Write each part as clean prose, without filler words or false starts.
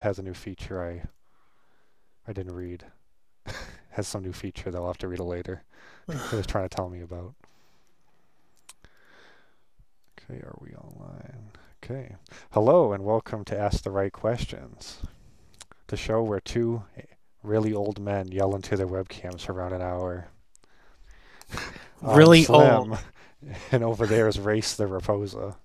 has a new feature I didn't read. Has some new feature that I'll have to read it later. It was trying to tell me about. Okay, are we online? Okay. Hello and welcome to Ask the Right Questions, the show where two really old men yell into their webcams for around an hour. I'm Really old. Slim, and over there is Race the Raposa.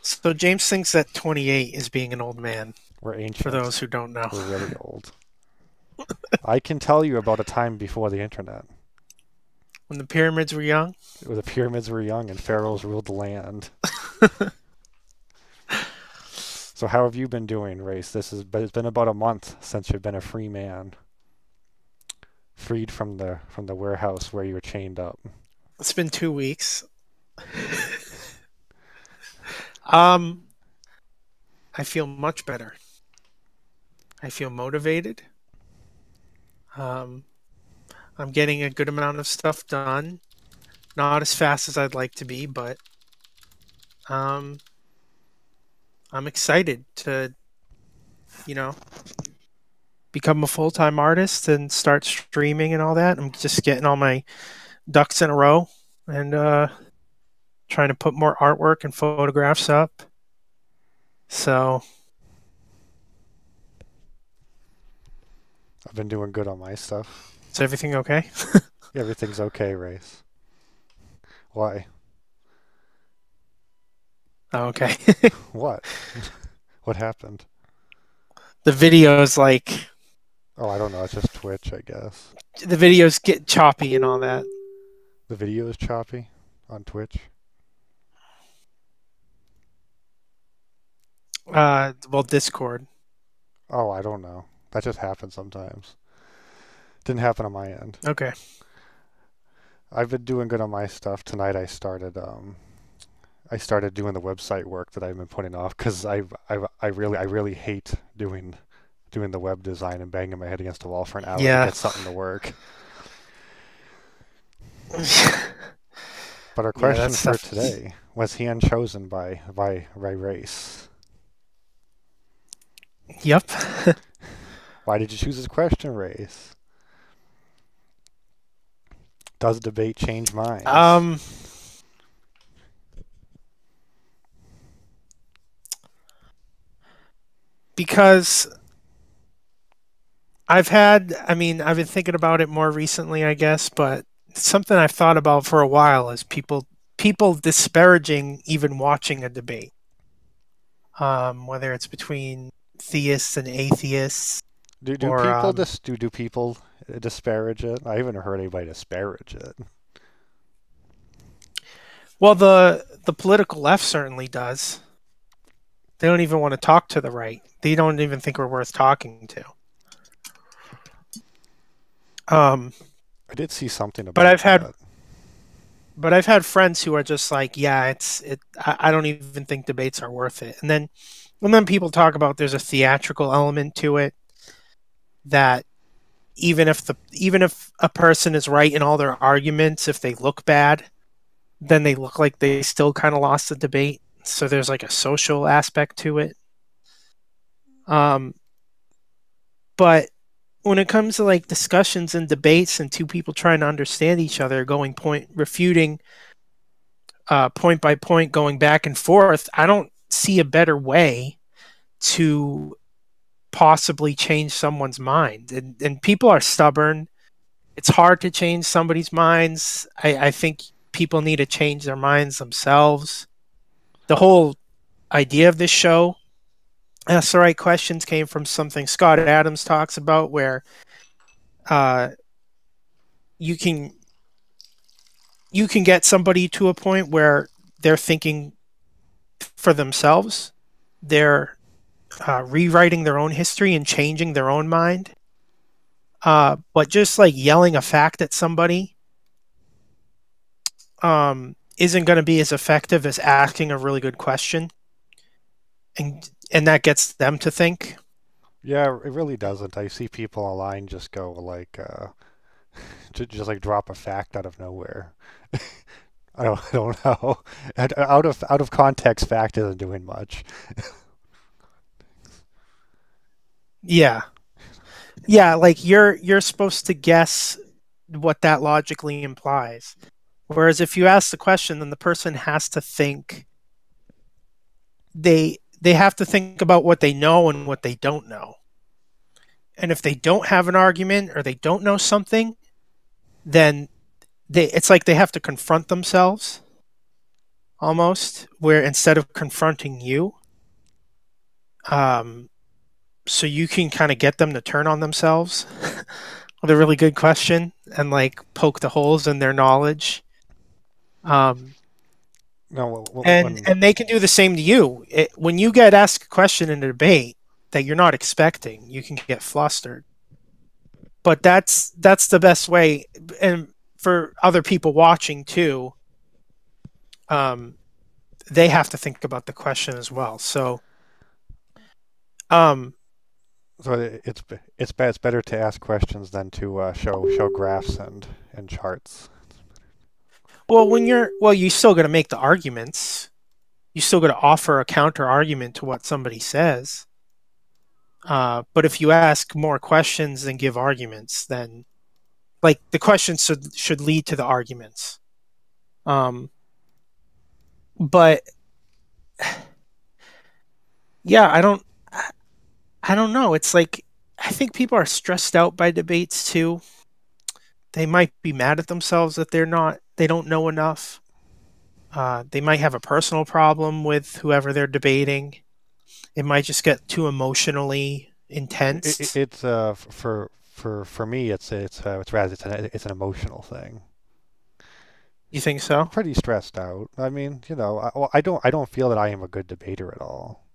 So James thinks that 28 is being an old man, We're for ancient. those who don't know. We're really old. I can tell you about a time before the internet, When the pyramids were young. where the pyramids were young and pharaohs ruled the land. So how have you been doing, Race? It's been about a month since you've been a free man, freed from the warehouse where you were chained up. It's been 2 weeks. Um, I feel much better. I feel motivated. Um, I'm getting a good amount of stuff done. Not as fast as I'd like to be, but um, I'm excited to, you know, become a full-time artist and start streaming and all that. I'm just getting all my ducks in a row and trying to put more artwork and photographs up. So, I've been doing good on my stuff. is everything okay? Everything's okay, Race. Why? Oh, okay. What? What happened? The videos like Oh, I don't know. It's just Twitch, I guess. the videos get choppy and all that. The video is choppy on Twitch. Well, Discord. Oh, I don't know. That just happens sometimes. Didn't happen on my end. Okay. I've been doing good on my stuff. Tonight I started doing the website work that I've been putting off because I really hate doing the web design and banging my head against the wall for an hour to Yeah. get something to work. But our Yeah, question that for stuff. today was hand chosen by Race. Yep. Why did you choose this question, Race? Does debate change minds? um, because I've been thinking about it more recently, I guess, but something I've thought about for a while is people disparaging even watching a debate. Whether it's between theists and atheists, Do or people do people disparage it? I haven't heard anybody disparage it. well, the political left certainly does. They don't even want to talk to the right. They don't even think we're worth talking to. Um, I did see something but about I've had that. but I've had friends who are just like, yeah, I don't even think debates are worth it. And then people talk about there's a theatrical element to it that even if a person is right in all their arguments, if they look bad, then they look like they still kind of lost the debate. So there's like a social aspect to it. Um, but when it comes to like discussions and debates and two people trying to understand each other, going point refuting point by point, going back and forth, I don't see a better way to possibly change someone's mind. And people are stubborn. It's hard to change somebody's minds. I think people need to change their minds themselves. The whole idea of this show, Ask the Right Questions, came from something Scott Adams talks about, where uh, you can you can get somebody to a point where they're thinking for themselves. They're rewriting their own history and changing their own mind. But just like yelling a fact at somebody isn't going to be as effective as asking a really good question, and that gets them to think. Yeah, it really doesn't. I see people online just go like, just like drop a fact out of nowhere. I don't know. Out of context, fact isn't doing much. Yeah. Yeah, like you're supposed to guess what that logically implies. Whereas if you ask the question, then the person has to think they have to think about what they know and what they don't know. And if they don't have an argument or they don't know something, then it's like they have to confront themselves almost, where instead of confronting you, um, so you can kind of get them to turn on themselves with a really good question and like poke the holes in their knowledge. Um, No, and when and they can do the same to you. When you get asked a question in a debate that you're not expecting, you can get flustered. But that's the best way, and for other people watching too, um, they have to think about the question as well. So, um, so it's better to ask questions than to show graphs and charts. well, you still got to make the arguments. You still got to offer a counter argument to what somebody says. But if you ask more questions than give arguments, then like the questions should lead to the arguments. Um, but yeah, I don't know. It's like I think people are stressed out by debates too. They might be mad at themselves that they don't know enough. They might have a personal problem with whoever they're debating. It might just get too emotionally intense. It's for me it's an emotional thing. You think so? Pretty stressed out. I mean, I don't feel that I am a good debater at all.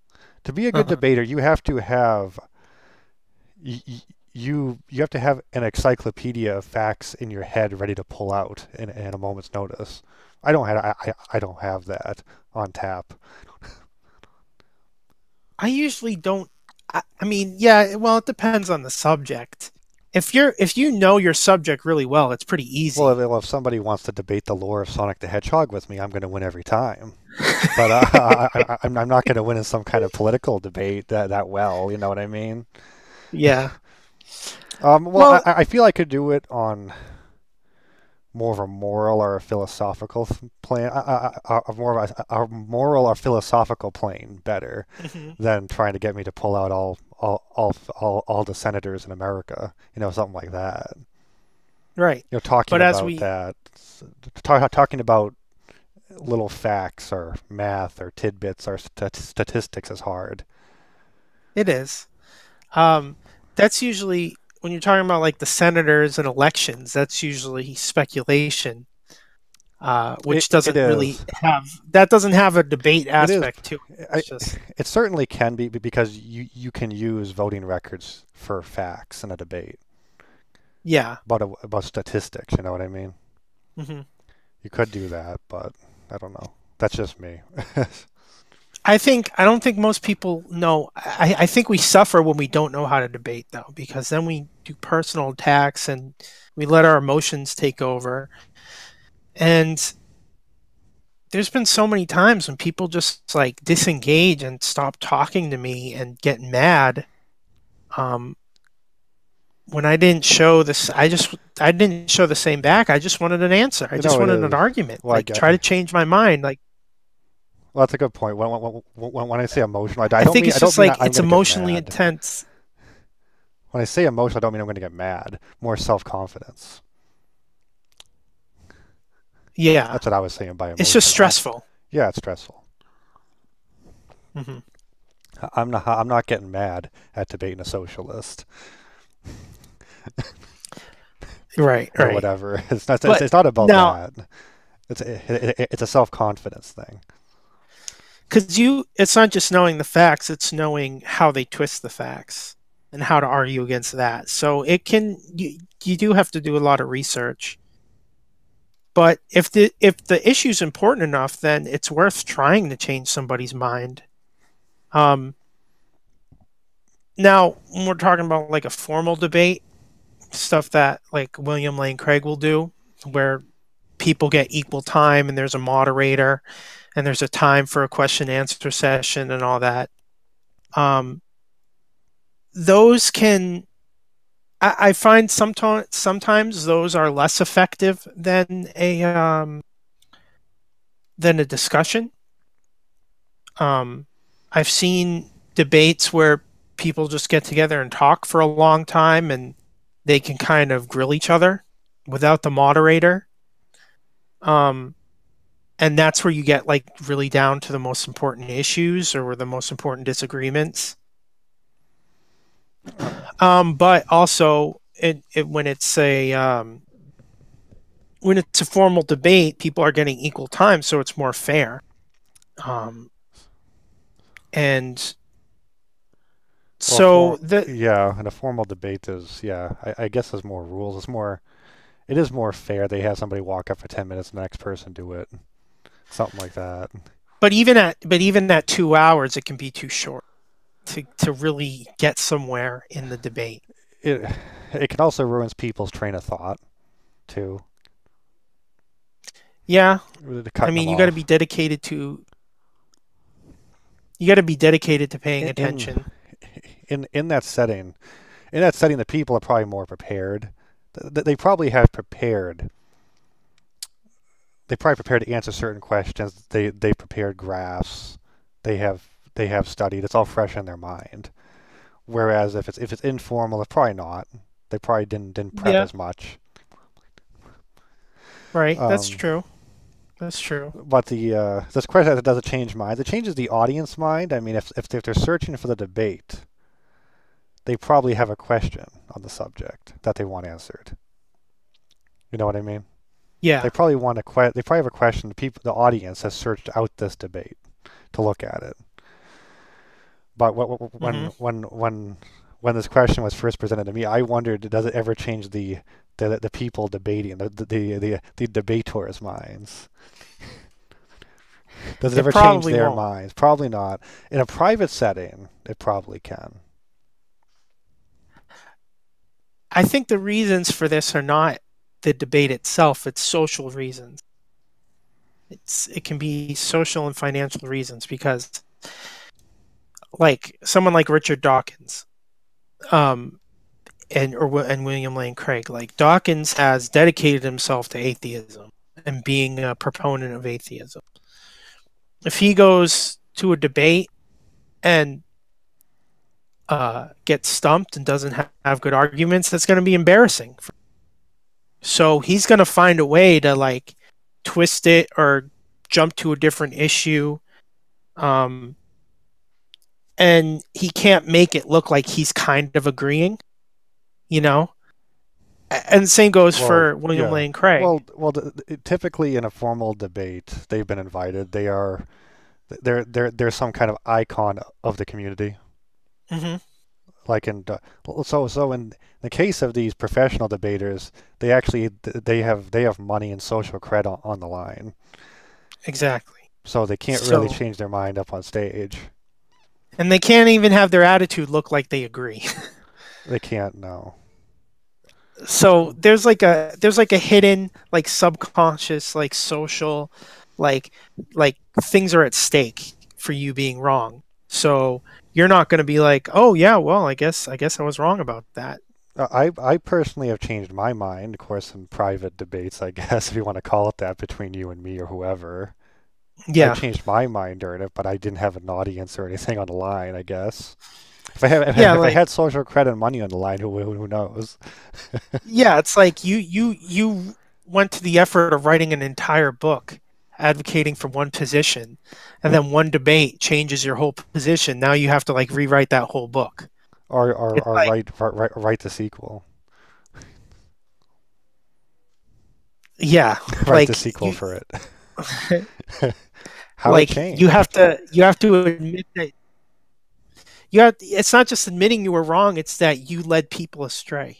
To be a good Uh-huh. debater, you have to have y- y- you have to have an encyclopedia of facts in your head ready to pull out in a moment's notice. I don't have that on tap. I usually don't. I mean, yeah. Well, it depends on the subject. If you know your subject really well, it's pretty Well, easy. if somebody wants to debate the lore of Sonic the Hedgehog with me, I'm going to win every time. But I'm not going to win in some kind of political debate that well. You know what I mean? Yeah. Well, Well, I feel I could do it on more of a moral or a philosophical plane, more of a moral or philosophical plane better mhm, than trying to get me to pull out all the senators in America, something like that. right. Talking But as about we, that, talking about little facts or math or tidbits or statistics is hard. it is. Um, that's usually when you're talking about like the senators and elections. That's usually speculation, which It doesn't really is. have a debate It is. aspect to it. I, It's just it certainly can be because you can use voting records for facts in a debate yeah. about statistics. You know what I mean? Hmm. You could do that, but I don't know. That's just me. I don't think most people know. I think we suffer when we don't know how to debate though, because then we do personal attacks and we let our emotions take over. And there's been so many times when people just like disengage and stop talking to me and get mad. Um, when I didn't show this, I didn't show the same back. I just wanted an answer. I just It wanted an is. argument. Well, I Like get. try to change my mind. Like Well, that's a good point. When I say emotional, I I don't think mean it's just I'm like it's going to get emotionally mad. intense. When I say emotional, I don't mean I'm going to get mad. More self-confidence. Yeah, That's what I was saying by it's just emotional. stressful. Yeah, it's stressful. Hmm. I'm not getting mad at debating a socialist Right, or right. whatever. But It's not about now, that. It's a self-confidence thing. because it's not just knowing the facts; it's knowing how they twist the facts and how to argue against that. So you do have to do a lot of research. But if the issue's important enough, then it's worth trying to change somebody's mind. Um, Now, when we're talking about like a formal debate, stuff that like William Lane Craig will do, where people get equal time and there's a moderator and there's a time for a question and answer session and all that. Um, those can I find sometimes those are less effective than a discussion. I've seen debates where people just get together and talk for a long time and they can kind of grill each other without the moderator. And that's where you get like really down to the most important issues or the most important disagreements. But also when it's a formal debate, people are getting equal time, so it's more fair. And so yeah, and a formal debate is I guess there's more rules. It is more fair. They have somebody walk up for 10 minutes, and the next person do it, something like that. But even at 2 hours, it can be too short to really get somewhere in the debate. It can also ruin people's train of thought, too. Yeah, I mean, you got to be dedicated to. You got to be dedicated to paying attention. In that setting, the people are probably more prepared. They probably have prepared. They probably prepared to answer certain questions. They prepared graphs. They have studied. It's all fresh in their mind. Whereas if it's informal, it's probably not. They probably didn't prep as much. Right, that's true. That's true. But this question doesn't change minds. It changes the audience mind. I mean, if they're searching for the debate, they probably have a question on the subject that they want answered. You know what I mean? Yeah. They probably have a question. The audience has searched out this debate to look at it. But when this question was first presented to me, I wondered, does it ever change the people debating, the debaters' minds? Does it ever change their minds? Probably not. In a private setting, it probably can. I think the reasons for this are not the debate itself, it's social reasons. It can be social and financial reasons because like someone like Richard Dawkins and William Lane Craig, like Dawkins has dedicated himself to atheism and being a proponent of atheism. If he goes to a debate and gets stumped and doesn't have good arguments, that's going to be embarrassing. So he's going to find a way to like twist it or jump to a different issue. And he can't make it look like he's kind of agreeing, you know? And the same goes for William Lane Craig. Well, typically in a formal debate, they've been invited. They're some kind of icon of the community. Mm-hmm. Like in the case of these professional debaters, they have money and social credit on the line. Exactly. So they can't really change their mind up on stage. And they can't even have their attitude look like they agree. They can't, no. So there's like a hidden, like subconscious, like social, like things are at stake for you being wrong. So you're not going to be like, oh yeah, well, I guess I was wrong about that. I personally have changed my mind, of course, in private debates, I guess, if you want to call it that, between you and me or whoever. Yeah. I changed my mind during it, but I didn't have an audience or anything on the line, I guess. If I had social credit and money on the line, who knows? Yeah, it's like you went to the effort of writing an entire book advocating for one position, and then one debate changes your whole position. Now you have to like rewrite that whole book. Or write the sequel. Yeah. Write the sequel for it. How like it changed. you have to admit that it's not just admitting you were wrong, it's that you led people astray.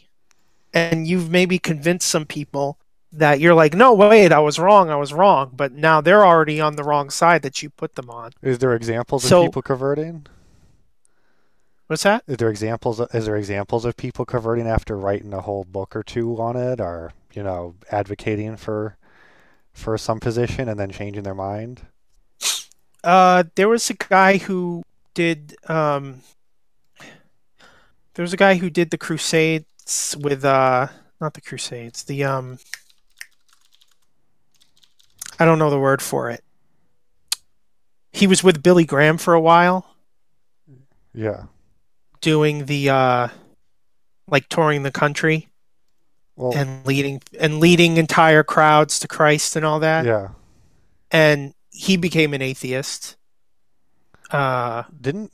And you've maybe convinced some people that you're like, no, wait, I was wrong. But now they're already on the wrong side that you put them on. Is there examples of people converting? What's that? Is there examples of people converting after writing a whole book or two on it, or advocating for some position and then changing their mind? There was a guy who did There's a guy who did the Crusades with not the Crusades, the I don't know the word for it. He was with Billy Graham for a while, Yeah. doing the like touring the country Well, and leading entire crowds to Christ and all that. yeah. And he became an atheist. Didn't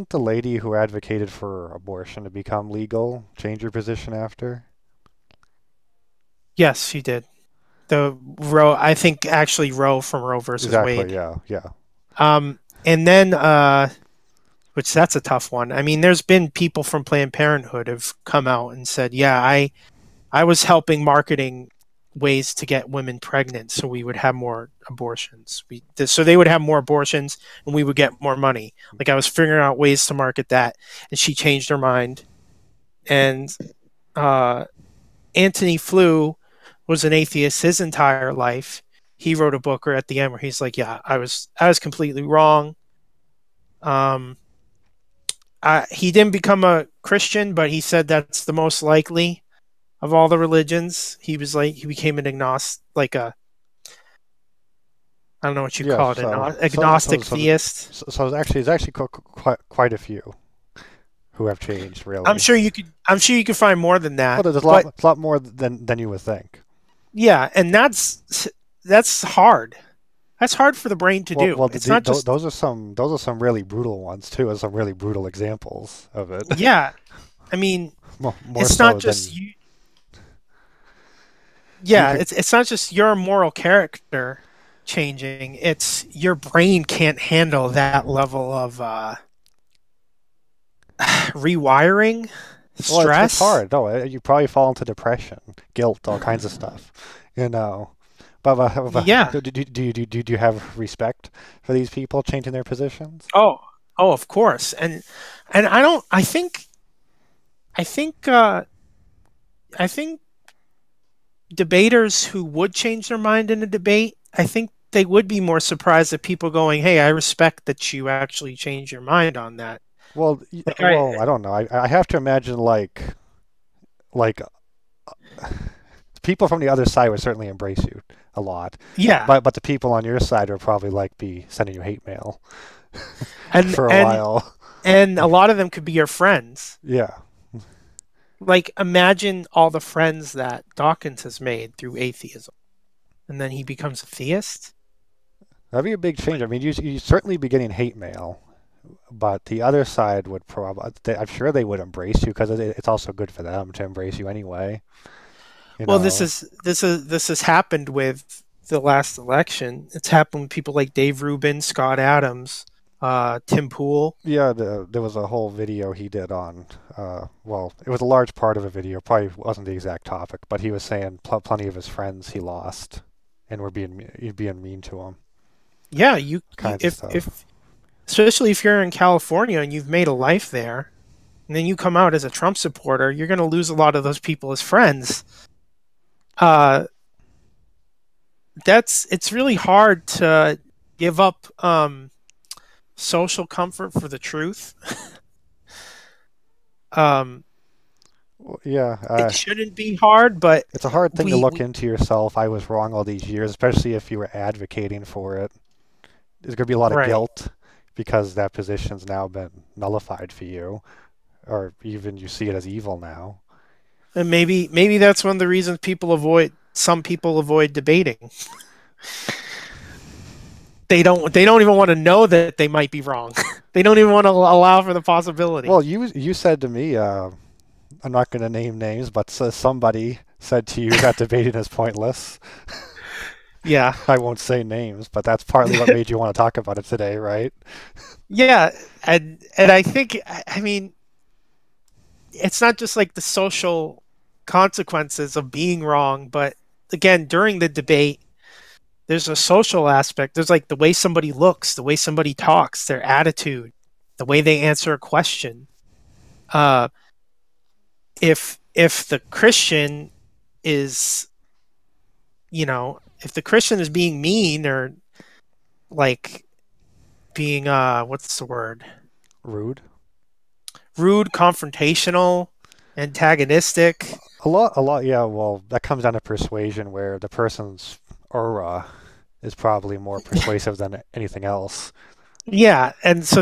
the lady who advocated for abortion to become legal change her position after? Yes, he did. The Roe, I think actually Roe from Roe versus Exactly. Wade. Yeah. Yeah. And then which that's a tough one. I mean, there's been people from Planned Parenthood have come out and said, "Yeah, I was helping marketing ways to get women pregnant, so we would have more abortions. So they would have more abortions, and we would get more money. Like I was figuring out ways to market that, and she changed her mind." And Antony Flew was an atheist his entire life. He wrote a book at the end where he's like, "Yeah, I was completely wrong." Um, he didn't become a Christian, but he said that's the most likely of all the religions. He was like he became an agnostic, like a I don't know what you Yeah. call it, an agnostic theist. So it's actually quite a few who have changed I'm really. sure you could. I'm sure you could find more than Well, that. there's But a lot more than you would think. yeah, and that's hard. That's hard for the brain to do. It's not just those are some really brutal ones too, and some really brutal examples of it. yeah. I mean, More it's not so just than you. you Yeah, could. it's not just your moral character changing. It's your brain can't handle that level of rewiring, Well, it's stress. hard. No, you probably fall into depression, guilt, all kinds of stuff. You know. Yeah. Do you have respect for these people changing their positions? Oh, oh, of course. And I don't. I think. I think debaters who would change their mind in a debate, I think they would be more surprised at people going, "Hey, I respect that you actually changed your mind on that." Well, Like I don't know. I have to imagine like people from the other side would certainly embrace you a lot, yeah, but the people on your side would probably like be sending you hate mail and for a and while. and a lot of them could be your friends. Yeah. Like imagine all the friends that Dawkins has made through atheism, and then he becomes a theist. That'd be a big change. I mean, you certainly be getting hate mail, but the other side would probably, I'm sure they would embrace you because it's also good for them to embrace you anyway. You Well, know. this has happened with the last election. It's happened with people like Dave Rubin, Scott Adams, Tim Pool. Yeah, there was a whole video he did on, well, it was a large part of a video, probably wasn't the exact topic, but he was saying plenty of his friends he lost and were being mean to him, Yeah, kinds of stuff. if especially if you're in California and you've made a life there, and then you come out as a Trump supporter, you're going to lose a lot of those people as friends. Uh, it's really hard to give up social comfort for the truth. um, Well, yeah, it shouldn't be hard, but it's a hard thing to look we into yourself. I was wrong all these years, especially if you were advocating for it. There's going to be a lot of right. guilt because that position's now been nullified for you, or even you see it as evil now. And maybe that's one of the reasons some people avoid debating. They don't even want to know that they might be wrong. They don't even want to allow for the possibility. Well, you said to me, I'm not going to name names, but somebody said to you that debating is pointless. Yeah. I won't say names, but that's partly what made you want to talk about it today, right? Yeah, and I think I mean it's not just like the social consequences of being wrong, but again, during the debate, there's a social aspect. There's like the way somebody looks, the way somebody talks, their attitude, the way they answer a question. Uh, if the Christian is, if the Christian is being mean or like being what's the word? Rude. rude, confrontational, antagonistic. A lot, yeah. Well, that comes down to persuasion, where the person's aura is probably more persuasive than anything else. Yeah, and so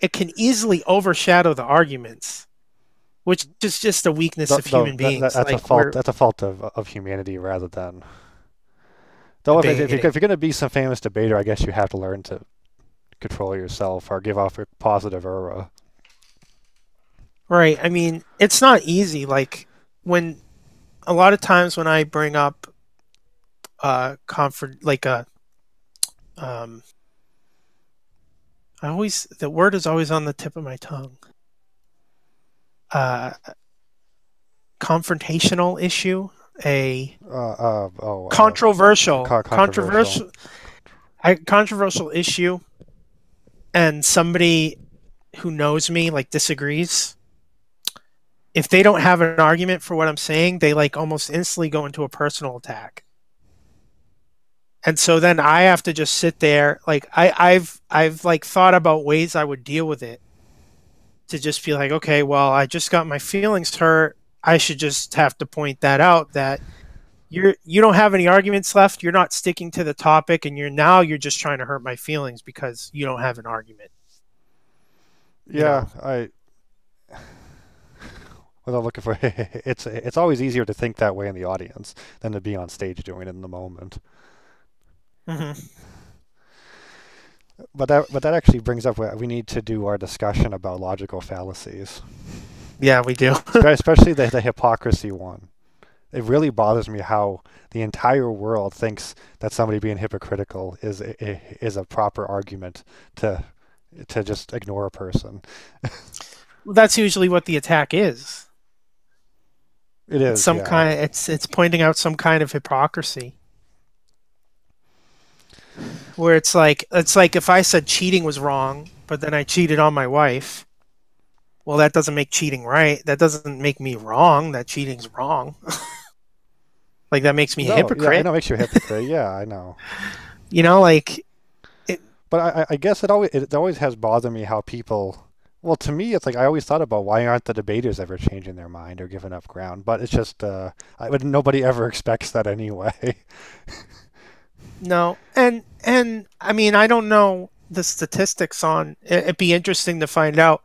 it can easily overshadow the arguments, which is just a weakness of human beings. That's a Like fault. we're That's a fault of humanity rather than. Though if debating. you're going to be some famous debater, I guess you have to learn to control yourself or give off a positive aura. Right. I mean, it's not easy. Like when a lot of times when I bring up comfort like a um I always the word is always on the tip of my tongue. Uh Confrontational issue, a controversial Controversial. controversial issue, and somebody who knows me like disagrees. If they don't have an argument for what I'm saying, they like almost instantly go into a personal attack. And so then I have to just sit there. Like I've like thought about ways I would deal with it, to just be like, okay, well, I just got my feelings hurt. I should just have to point that out, that you don't have any arguments left. You're not sticking to the topic, and you're just trying to hurt my feelings because you don't have an argument. You Yeah, know. I. What I'm looking for, it's always easier to think that way in the audience than to be on stage doing it in the moment. Hmm. But that actually brings up we need to do our discussion about logical fallacies, Yeah, we do. especially the hypocrisy one. It really bothers me how the entire world thinks that somebody being hypocritical is a proper argument to just ignore a person. That's usually what the attack is. It It's is, some yeah. kind. It's pointing out some kind of hypocrisy, where it's like if I said cheating was wrong, but then I cheated on my wife. Well, that doesn't make cheating right. That doesn't make me wrong. That cheating's wrong. Like that makes me a No, yeah, I hypocrite. know it makes you a hypocrite. Yeah, I know. Like it. But I guess it always has bothered me how people. Well, to me, it's like I always thought about why aren't the debaters ever changing their mind or giving up ground? But it's just nobody ever expects that anyway. No, and I mean I don't know the statistics on. It'd be interesting to find out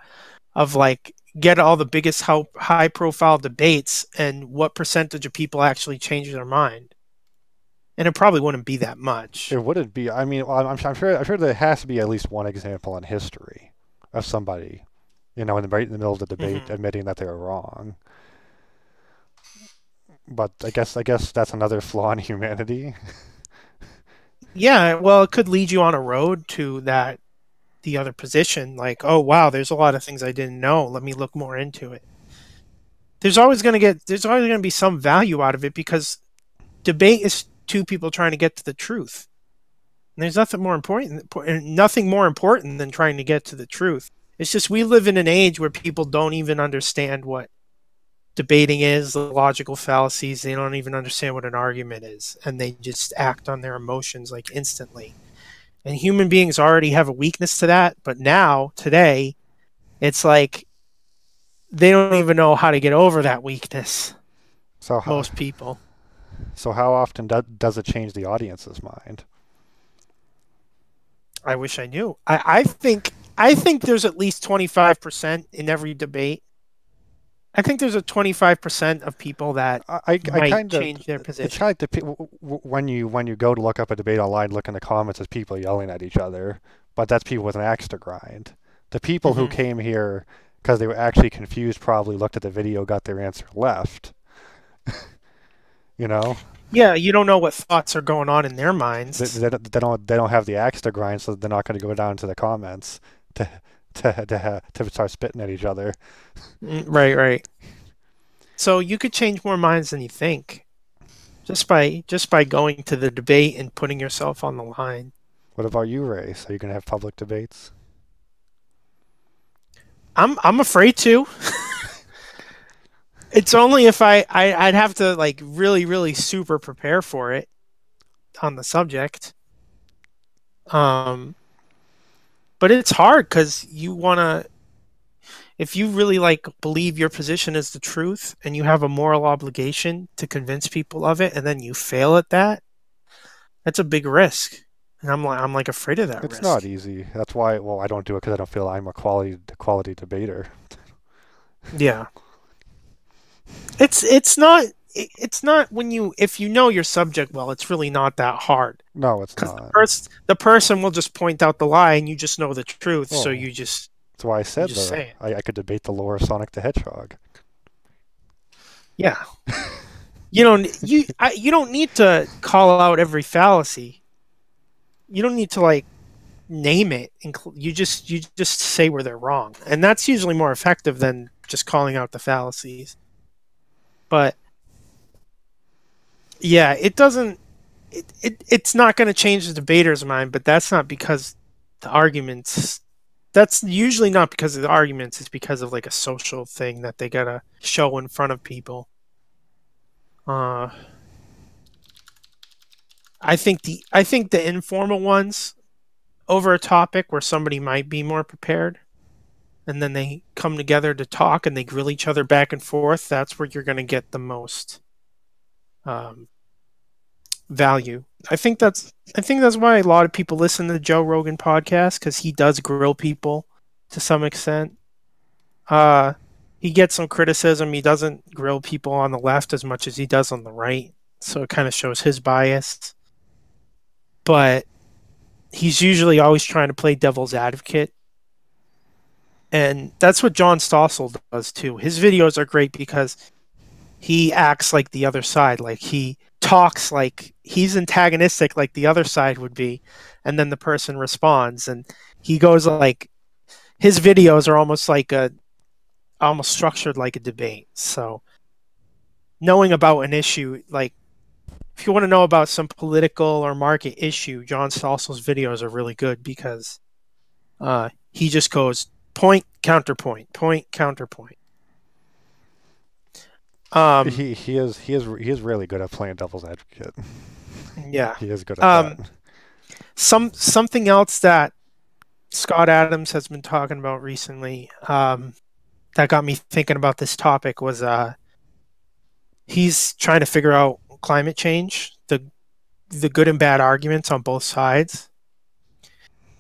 of like get all the biggest high profile debates and what percentage of people actually change their mind. And it probably wouldn't be that much. It wouldn't be. I mean, well, I'm sure there has to be at least one example in history of somebody, right in the middle of the debate, Hmm. admitting that they were wrong. But I guess that's another flaw in humanity. Yeah, well, it could lead you on a road to that the other position. Like, oh wow, there's a lot of things I didn't know. Let me look more into it. There's always gonna be some value out of it because debate is two people trying to get to the truth. And there's nothing more important than trying to get to the truth. It's just we live in an age where people don't even understand what debating is, the logical fallacies. They don't even understand what an argument is, and they just act on their emotions like instantly. And human beings already have a weakness to that, but now, today, it's like they don't even know how to get over that weakness. So Most people. so how often does it change the audience's mind? I wish I knew. I think there's at least 25% in every debate. I think there's a 25% of people that I might kind of change their it's position. kind of like when you go to look up a debate online, look in the comments, it's people yelling at each other, but that's people with an axe to grind. The people who Hmm. came here because they were actually confused probably looked at the video, got their answer, left. You know, Yeah, you don't know what thoughts are going on in their minds. they don't have the axe to grind, so they're not going to go down to the comments to to start spitting at each other. Right, right. So you could change more minds than you think just by going to the debate and putting yourself on the line. What about you, Race? Are you going to have public debates? I'm afraid to. It's only if I'd have to like really really super prepare for it on the subject. Um, but it's hard because you want to. if you really like believe your position is the truth and you have a moral obligation to convince people of it and then you fail at that, that's a big risk. And I'm like afraid of that It's not risk. easy. That's why, well, I don't do it because I don't feel I'm a quality debater. Yeah. It's not when you if you know your subject well, it's really not that hard. No, it's Because not. the person will just point out the lie and you just know the truth, so Well, you just that's why I you said just say it. I could debate the lore of Sonic the Hedgehog. Yeah. You don't need to call out every fallacy. You don't need to like name it. You just say where they're wrong, and that's usually more effective than just calling out the fallacies. But yeah, it doesn't. It's not going to change the debater's mind, but that's not because the arguments. That's usually not because of the arguments. It's because of like a social thing that they gotta show in front of people. Uh, I think the informal ones over a topic where somebody might be more prepared, and then they come together to talk and they grill each other back and forth. That's where you're gonna get the most um, value. I think that's why a lot of people listen to the Joe Rogan podcast because he does grill people to some extent. Uh, he gets some criticism. He doesn't grill people on the left as much as he does on the right, so it kind of shows his bias. But he's usually always trying to play devil's advocate, and that's what John Stossel does too. His videos are great because he acts like the other side, like he talks like he's antagonistic, like the other side would be, and then the person responds, and he goes like his videos are almost structured like a debate. So knowing about an issue, like if you want to know about some political or market issue, John Stossel's videos are really good because he just goes point counterpoint, point counterpoint. Um, He is really good at playing devil's advocate. yeah. He is good at that. Um, something else that Scott Adams has been talking about recently, that got me thinking about this topic was he's trying to figure out climate change, the good and bad arguments on both sides.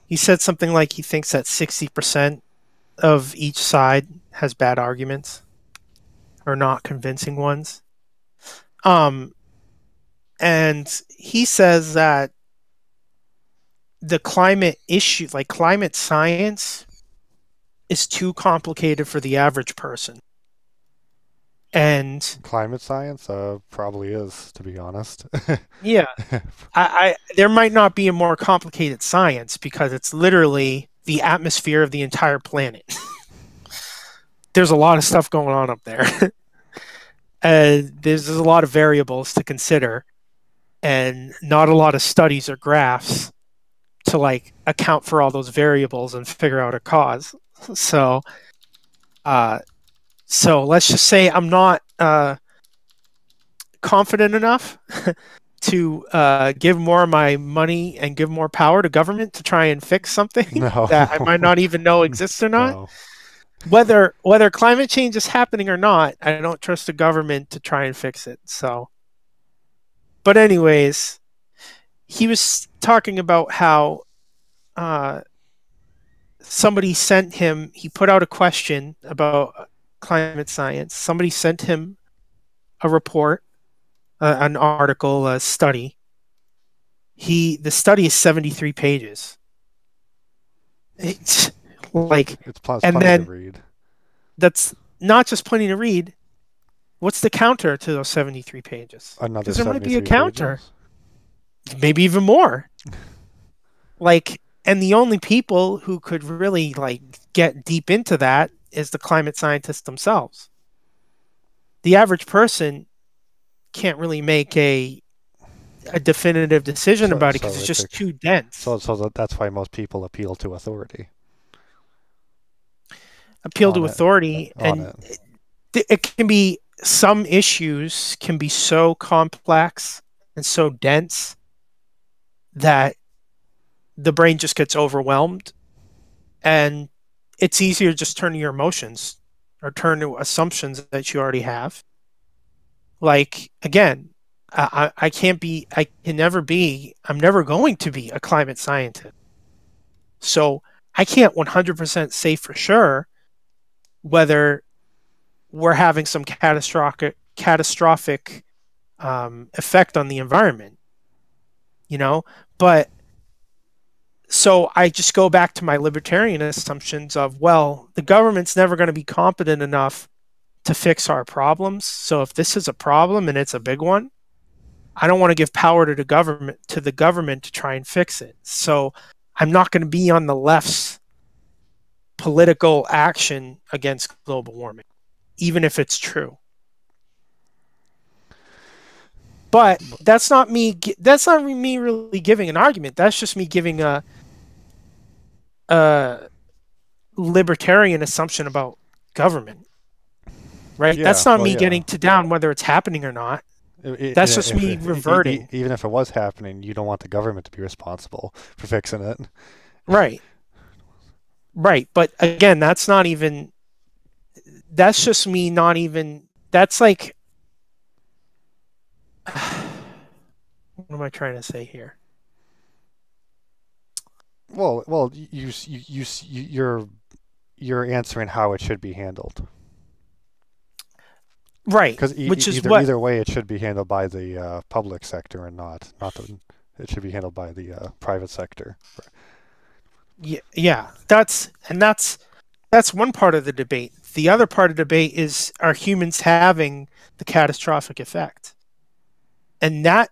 He said something like he thinks that 60% of each side has bad arguments or not convincing ones. Um, and he says that the climate issue, like climate science, is too complicated for the average person. And Climate science probably is, to be honest. yeah, I there might not be a more complicated science because it's literally the atmosphere of the entire planet. There's a lot of stuff going on up there. There's a lot of variables to consider, and not a lot of studies or graphs to like account for all those variables and figure out a cause. So, uh, so let's just say I'm not confident enough to give more of my money and give more power to government to try and fix something No. that I might not even know exists or not. No. Whether climate change is happening or not, I don't trust the government to try and fix it. So, but anyways, he was talking about how uh, somebody sent him. He put out a question about climate science. Somebody sent him a report, an article, a study. The study is 73 pages. It's like, It's and plenty to then read. that's not just plenty to read. What's the counter to those 73 pages? Another Because there might be a 73 counter, pages. maybe even more. Like, and the only people who could really like get deep into that is the climate scientists themselves. The average person can't really make a definitive decision So, about it so because it's it's just too dense. so that's why most people appeal to authority Appeal on to it. authority, On and it. it can be some issues can be so complex and so dense that the brain just gets overwhelmed, and it's easier to just turn to your emotions or turn to assumptions that you already have. Like, again, I can't be, I can never be, I'm never going to be a climate scientist. So I can't 100% say for sure whether we're having some catastrophic effect on the environment, you know? But so I just go back to my libertarian assumptions of, well, the government's never going to be competent enough to fix our problems. So if this is a problem and it's a big one, I don't want to give power to the government to try and fix it. So I'm not going to be on the left's political action against global warming, even if it's true. But that's not me. That's not me really giving an argument. That's just me giving a libertarian assumption about government, right? Yeah, That's not well, me yeah. getting to down whether it's happening or not. That's just me reverting. Even if it was happening, you don't want the government to be responsible for fixing it. Right. Right. But again, that's not even, that's just me not even, that's like, what am I trying to say here? Well, you're answering how it should be handled. Right. Because Which is what, either way, it should be handled by the public sector and it should be handled by the private sector. yeah, that's one part of the debate. The other part of the debate is, are humans having the catastrophic effect? And that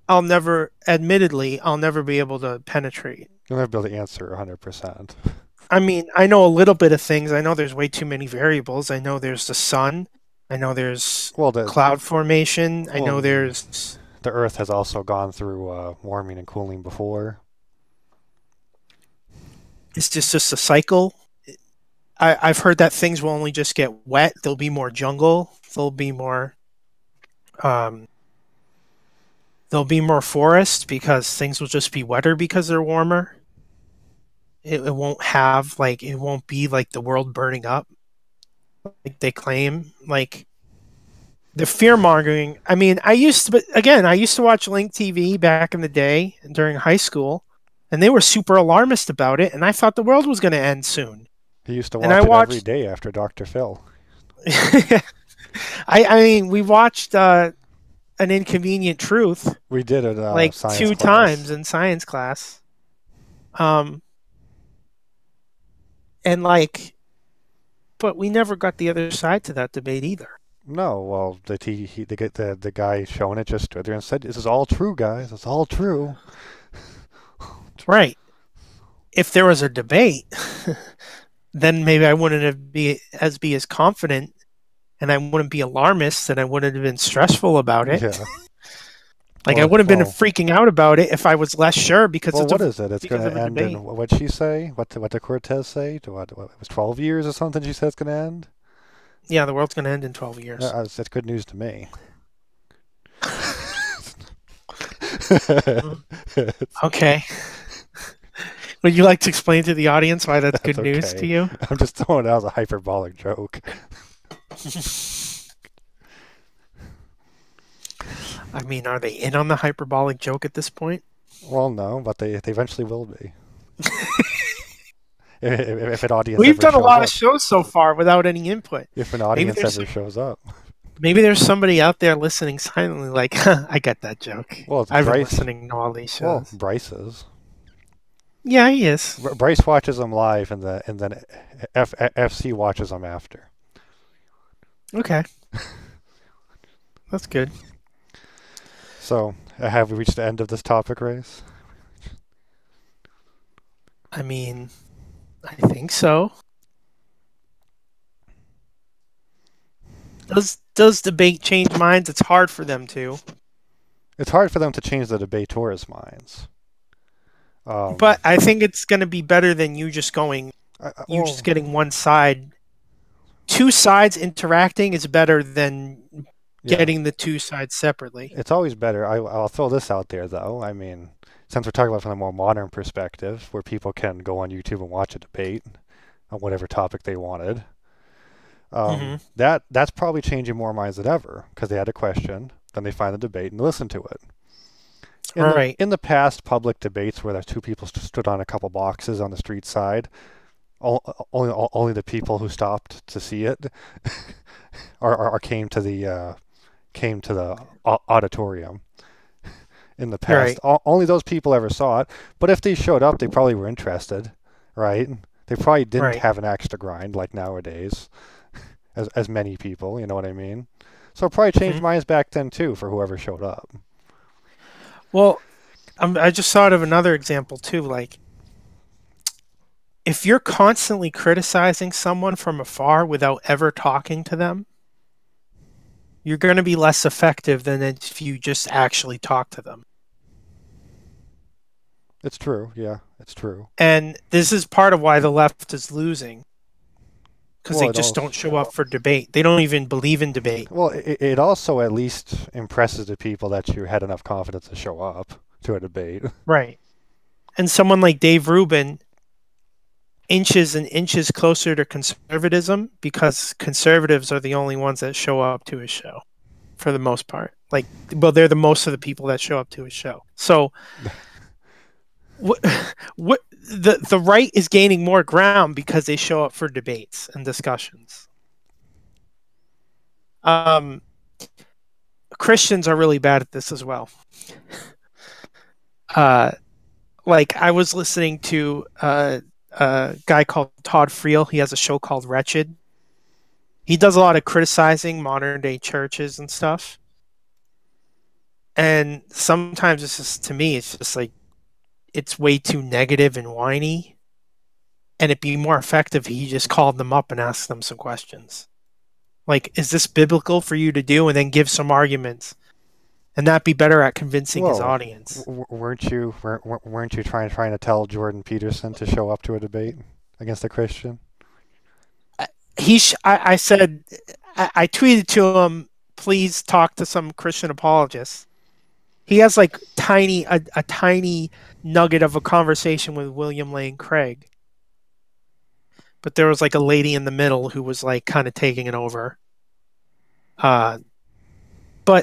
admittedly, I'll never be able to penetrate. You'll never be able to answer 100%. I mean, I know a little bit of things. I know there's way too many variables. I know there's the sun. I know there's cloud formation. I know there's... The Earth has also gone through warming and cooling before. It's just a cycle. I've heard that things will only just get wet. There'll be more jungle. There'll be more forest because things will just be wetter because they're warmer. It won't be like the world burning up, like they claim. Like the fear mongering. I mean, I used to watch Link TV back in the day during high school, and they were super alarmist about it, and I thought the world was going to end soon. He used to watch it every day after Dr. Phil. I mean, we watched An Inconvenient Truth. We did it like science 2 class. times in science class. And but we never got the other side to that debate either. No, well, the guy showing it just stood there and said, "This is all true, guys. It's all true." Right. If there was a debate, then maybe I wouldn't be as confident, and I wouldn't be alarmist, and I wouldn't have been stressful about it. Yeah. I wouldn't have been freaking out about it if I was less sure because what is it? It's going to end in, what'd she say? What did Cortez say? It was 12 years or something she said it's going to end? Yeah, the world's going to end in 12 years. That's good news to me. Okay. Would you like to explain to the audience why that's good news to you? I'm just throwing it out as a hyperbolic joke. I mean, are they in on the hyperbolic joke at this point? Well, no, but they eventually will be. if an audience We've done a lot of up. shows so far without any input. If an audience ever shows up. Maybe there's somebody out there listening silently like, I get that joke. Well, I've been listening to all these shows. Well, Bryce is. Yeah, he is. Bryce watches them live, and then FC watches them after. Okay. That's good. So, have we reached the end of this topic, Race? I mean, I think so. Does debate change minds? It's hard for them to. It's hard for them to change the debaters' minds. But I think it's going to be better than you just going, just getting one side. Two sides interacting is better than getting the two sides separately. It's always better. I'll throw this out there, though. I mean, since we're talking about from a more modern perspective, where people can go on YouTube and watch a debate, on whatever topic they wanted. Hmm. That's probably changing more minds than ever because they had a question, then they find the debate and listen to it. In the Right. in the past public debates where there's two people stood on a couple boxes on the street side, only the people who stopped to see it or came to the auditorium. In the past, Right. only those people ever saw it. But if they showed up, they probably were interested, right? They probably didn't Right. have an axe to grind like nowadays, as many people. You know what I mean? So it probably changed Hmm. minds back then too for whoever showed up. Well, I just thought of another example too. Like, if you're constantly criticizing someone from afar without ever talking to them, you're going to be less effective than if you just actually talk to them. It's true. Yeah, it's true. And this is part of why the left is losing, because Well, they it just also don't show up for debate. They don't even believe in debate. it also at least impresses the people that you had enough confidence to show up to a debate. Right. And someone like Dave Rubin inches and inches closer to conservatism because conservatives are the only ones that show up to his show for the most part. Like, well, they're the most of the people that show up to his show. So what the right is gaining more ground because they show up for debates and discussions. Christians are really bad at this as well. Uh, like I was listening to a guy called Todd Friel. He has a show called Wretched. He does a lot of criticizing modern day churches and stuff. And sometimes it's just, to me, it's just like, it's way too negative and whiny. And it'd be more effective if he just called them up and asked them some questions. Like, is this biblical for you to do? And then give some arguments. And that be better at convincing his Whoa, audience. weren't you trying to tell Jordan Peterson to show up to a debate against a Christian? I said, I tweeted to him, please talk to some Christian apologists. He has like a tiny nugget of a conversation with William Lane Craig. But there was like a lady in the middle who was like kind of taking it over. But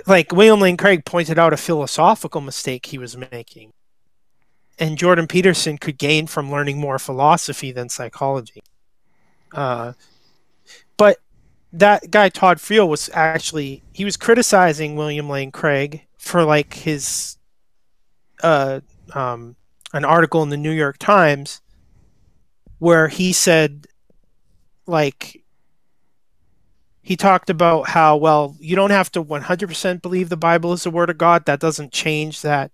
like William Lane Craig pointed out a philosophical mistake he was making. And Jordan Peterson could gain from learning more philosophy than psychology. But that guy, Todd Friel, he was criticizing William Lane Craig for like his, an article in the New York Times where he said, like, he talked about how, well, you don't have to 100% believe the Bible is the word of God. That doesn't change that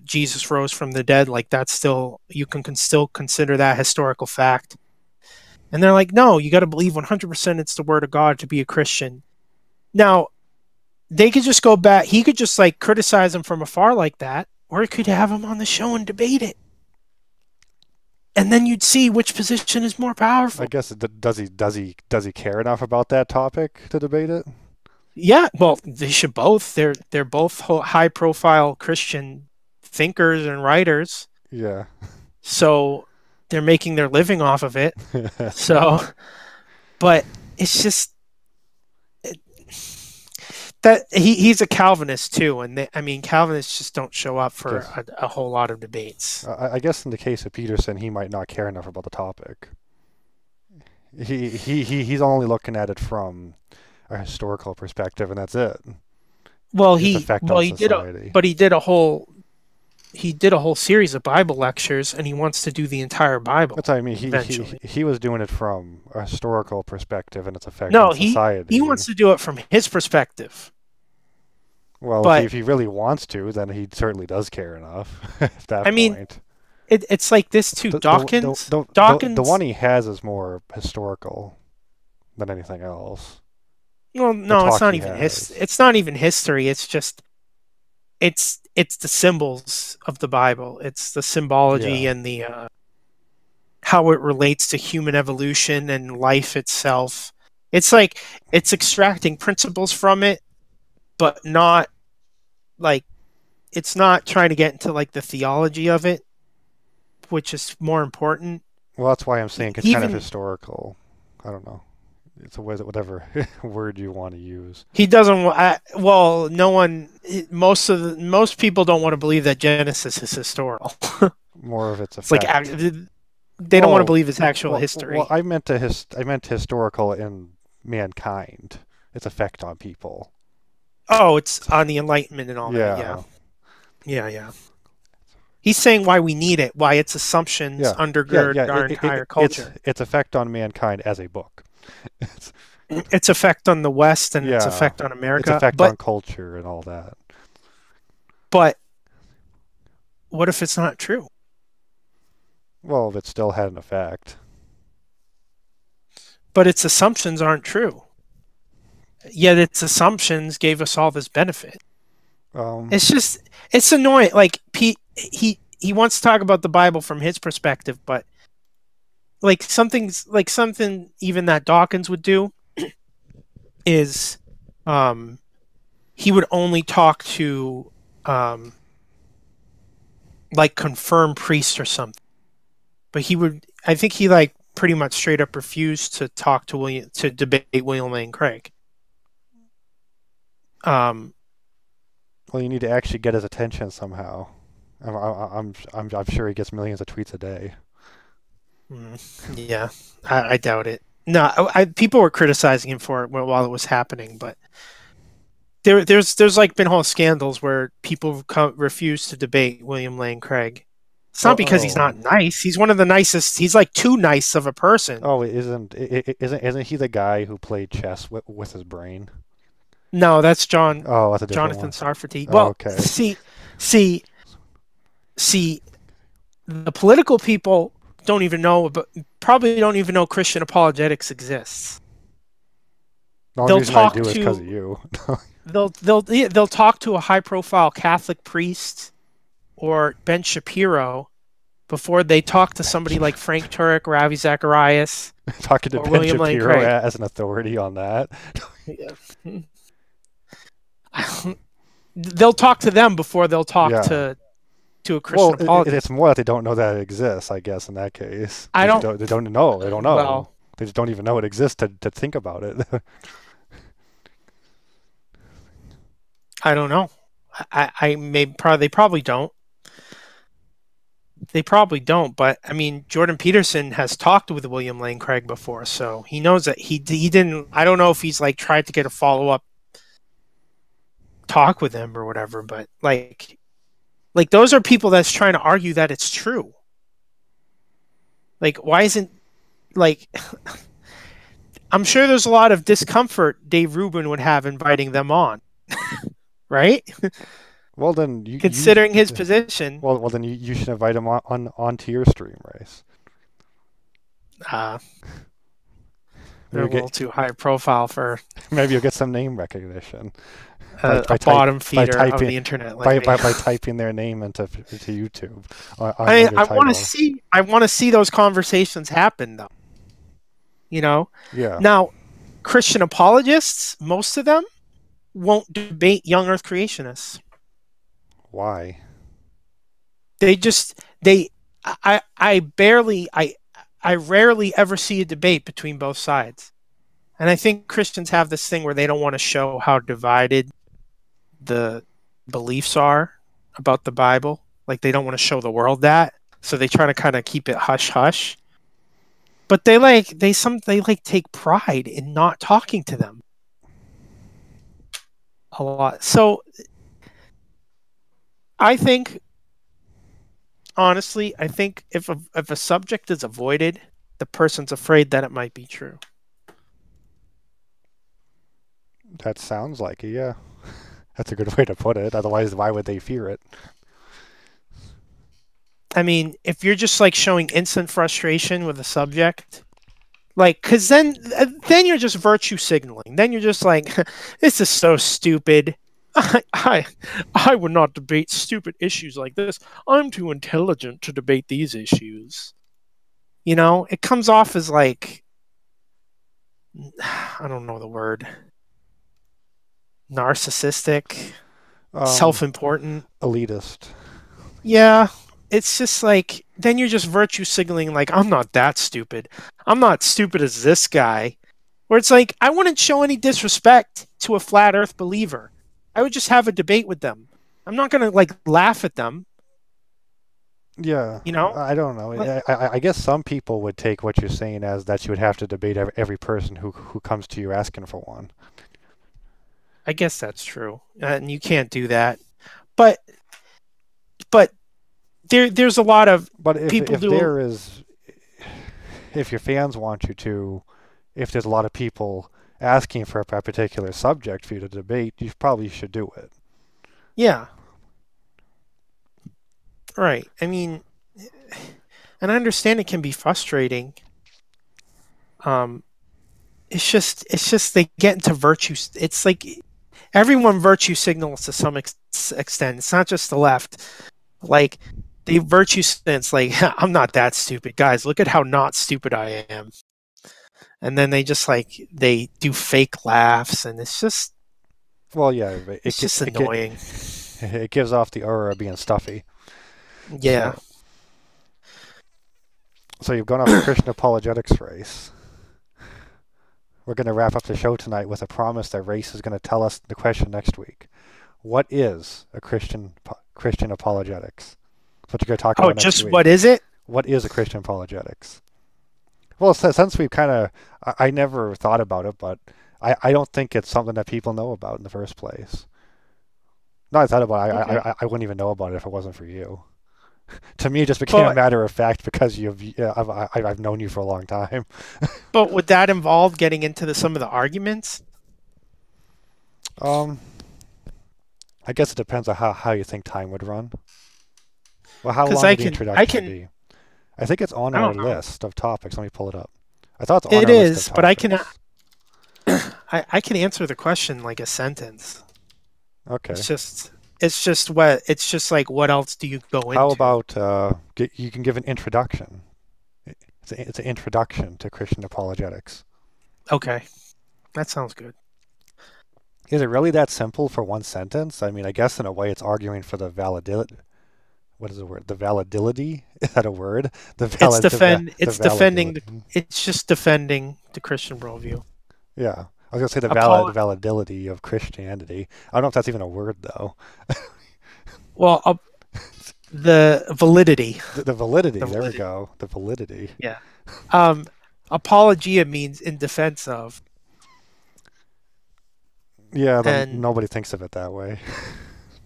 Jesus rose from the dead. Like, that's still, you can still consider that historical fact. And they're like, no, you got to believe 100% it's the word of God to be a Christian. Now, they could just go back. He could just like criticize him from afar like that, or he could have him on the show and debate it. And then you'd see which position is more powerful. I guess does he care enough about that topic to debate it? Yeah, well, they should both. They're both high-profile Christian thinkers and writers, Yeah. so they're making their living off of it. So, but it's just that he's a Calvinist too, and Calvinists just don't show up for Guess a whole lot of debates. I guess in the case of Peterson, he might not care enough about the topic. He's only looking at it from a historical perspective, and that's it. Well, Its effect on society. he did a whole series of Bible lectures, and he wants to do the entire Bible That's what I mean. eventually. He was doing it from a historical perspective and its effect No, on society. he wants to do it from his perspective. Well, But if he really wants to, then he certainly does care enough at that I mean, point. it's like this too. Dawkins. The one he has is more historical than anything else. Well, The no, it's talk not he even has. it's not even history. It's just it's the symbols of the Bible. It's the symbology Yeah. and the how it relates to human evolution and life itself. It's like it's extracting principles from it, but not like it's not trying to get into like the theology of it, which is more important. Well, that's why I'm saying it's kind of Even historical. I don't know. It's a whatever word you want to use. he doesn't. Well, no one. Most people don't want to believe that Genesis is historical. More of its It's like effect. they don't want to Well, believe it's actual well, history. I meant historical in mankind, its effect on people. Oh, it's on the Enlightenment and all that. Yeah, Yeah, yeah, yeah. He's saying why we need it, why its assumptions undergird yeah. our entire culture. Its effect on mankind as a book. It's, Its effect on the West and its yeah, effect on its America. effect But on culture and all that. but what if it's not true? Well, if it still had an effect. But its assumptions aren't true. Yet its assumptions gave us all this benefit. Um, It's annoying. Like Pete, he wants to talk about the Bible from his perspective, but something even that Dawkins would do is, um, he would only talk to, um, like confirmed priests or something. But I think he like pretty much straight up refused to talk to to debate William Lane Craig. Um, well, you need to actually get his attention somehow. I'm sure he gets millions of tweets a day. yeah, I doubt it. No, people were criticizing him for it while it was happening, but there's like been whole scandals where people refuse to debate William Lane Craig. It's not because he's Oh, not nice. He's one of the nicest. He's like too nice of a person. oh, isn't he the guy who played chess with his brain? No, that's Oh, that's a different Jonathan one. Sarfati. Oh, Well, okay. see, see, the political people don't even know, but probably don't even know Christian apologetics exists. The only They'll reason I talk do is because of to you. they'll talk to a high profile Catholic priest or Ben Shapiro before they talk to somebody like Frank Turek, Ravi Zacharias, Talking to or Ben William Lane Shapiro Craig. as an authority on that. They'll talk to them before they'll talk Yeah. to a Christian Well, apologist. it's more that they don't know that it exists, I guess, in that case. I don't. They don't know. They don't know. Well, They just don't even know it exists to think about it. I don't know. I may probably they probably don't. They probably don't. But I mean, Jordan Peterson has talked with William Lane Craig before, so he knows that he didn't. I don't know if he's like tried to get a follow up talk with him or whatever. But like those are people that's trying to argue that it's true. Like, why isn't like I'm sure there's a lot of discomfort Dave Rubin would have inviting them on, right? Well, then Considering his position. well then you should invite him onto your stream, Race. Uh, they're Maybe a little too high profile for maybe you'll get some name recognition by a bottom feeder of typing the internet like me. by typing their name into YouTube I under want to title. see those conversations happen though. You know, Yeah. now Christian apologists, most of them won't debate young Earth creationists. Why? They I rarely ever see a debate between both sides. And I think Christians have this thing where they don't want to show how divided the beliefs are about the Bible. Like they don't want to show the world that. So they try to kind of keep it hush hush. But they take pride in not talking to them a lot. So I think honestly, I think if a subject is avoided, the person's afraid that it might be true. That sounds like it, yeah. That's a good way to put it. Otherwise, why would they fear it? I mean, if you're just like showing instant frustration with a subject, like, because then you're just virtue signaling. Then you're just like, this is so stupid. I would not debate stupid issues like this. I'm too intelligent to debate these issues. You know, it comes off as like, I don't know the word, narcissistic, self-important. Elitist. Yeah, it's just like then you're just virtue signaling like I'm not that stupid. I'm not stupid as this guy. Where it's like I wouldn't show any disrespect to a flat earth believer. I would just have a debate with them. I'm not going to like laugh at them, Yeah, you know? I don't know. Like, I guess some people would take what you're saying as that you would have to debate every person who comes to you asking for one. I guess that's true. And you can't do that. But but there's a lot of But if people if do there is, if your fans want you to, if there's a lot of people asking for a particular subject for you to debate, you probably should do it. yeah. Right. I mean, and I understand it can be frustrating. Um, it's just they get into virtue. It's like everyone virtue signals to some extent. It's not just the left. Like they virtue sense. Like I'm not that stupid, guys. Look at how not stupid I am. And then they just like they do fake laughs, and Well, yeah, it's just annoying. it gives off the aura of being stuffy. Yeah. So you've gone off the Christian apologetics race. We're going to wrap up the show tonight with a promise that Race is going to tell us the question next week. What is a Christian apologetics? That's what you're going to talk about next just week. what is it? What is a Christian apologetics? Well, since we've kind of, I never thought about it, but I don't think it's something that people know about in the first place. No, I thought about it. Okay. I wouldn't even know about it if it wasn't for you. To me, it just became a matter of fact because I've known you for a long time. But would that involve getting into some of the arguments? I guess it depends on how you think time would run. Well, how long would the introduction be? I think it's on our list of topics. Let me pull it up. I thought it's on our list of topics. But I can answer the question like a sentence. Okay. It's just like what else do you go into? How about you can give an introduction? It's an introduction to Christian apologetics. Okay, that sounds good. Is it really that simple for one sentence? I mean, I guess in a way it's arguing for the validity. What is the word? The validity? Is that a word? It's defending. It's just defending the Christian worldview. Yeah. I was going to say the validity of Christianity. I don't know if that's even a word, though. Well, the validity. The validity. There we go. The validity. Yeah. Apologia means in defense of. Yeah, and nobody thinks of it that way.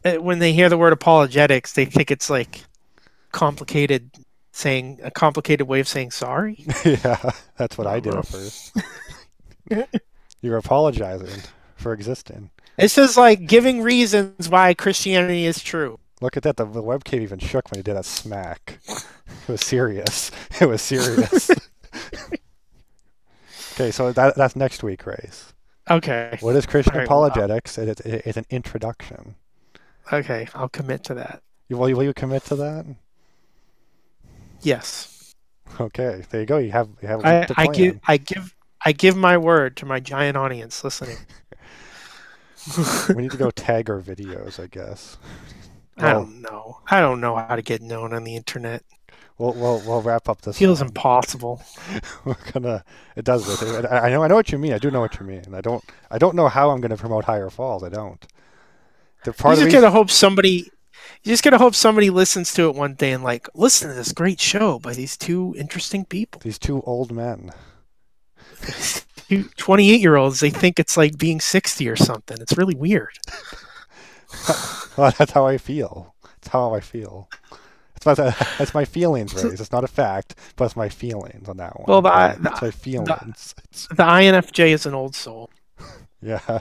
When they hear the word apologetics, they think it's like a complicated way of saying sorry. Yeah, that's what I did at first. You're apologizing for existing. It's just like giving reasons why Christianity is true. Look at that. The webcam even shook when he did that smack. It was serious. It was serious. Okay, so that's next week, Race. Okay. What is Christian apologetics? Well, it's an introduction. Okay, I'll commit to that. Will you commit to that? Yes. Okay, there you go. You have I give my word to my giant audience listening. We need to go tag our videos, I guess. I don't know. I don't know how to get known on the internet. We'll wrap up this. Feels impossible. It does. I know what you mean. I do know what you mean. I don't know how I'm gonna promote Higher Falls. I don't. You just gotta hope somebody listens to it one day and like, listen to this great show by these two interesting people. These two old men. 28-year-olds, they think it's like being 60 or something. It's really weird. Well, that's how I feel. That's how I feel. That's my feelings, Race. It's not a fact, but it's my feelings on that one. Well, that's my feelings. The INFJ is an old soul. Yeah.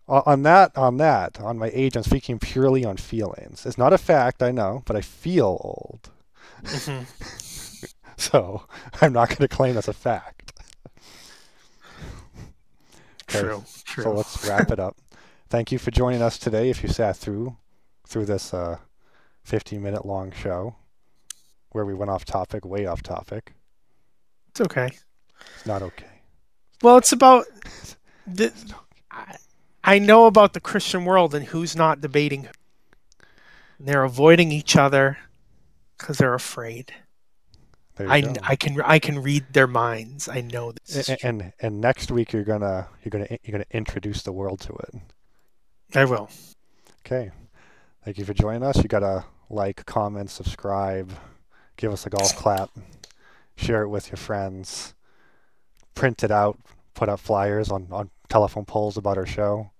On my age, I'm speaking purely on feelings. It's not a fact, I know, but I feel old. Mm-hmm. So I'm not going to claim that's a fact. Okay, True. So let's wrap it up. Thank you for joining us today. If you sat through this 15-minute long show where we went off topic, way off topic. It's okay. It's not okay. Well, it's about I know about the Christian world and who's not debating. They're avoiding each other. because they're afraid. There you go. I can read their minds. I know this is true. And next week you're gonna introduce the world to it. I will. Okay. Thank you for joining us. You gotta like, comment, subscribe, give us a golf clap, share it with your friends, print it out, put up flyers on telephone poles about our show.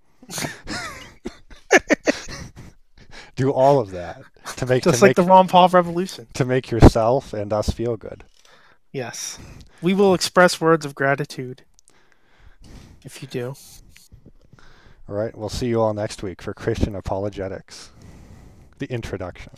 Do all of that to make the Ron Paul revolution. To make yourself and us feel good. Yes. We will express words of gratitude if you do. All right. We'll see you all next week for Christian Apologetics, the introduction.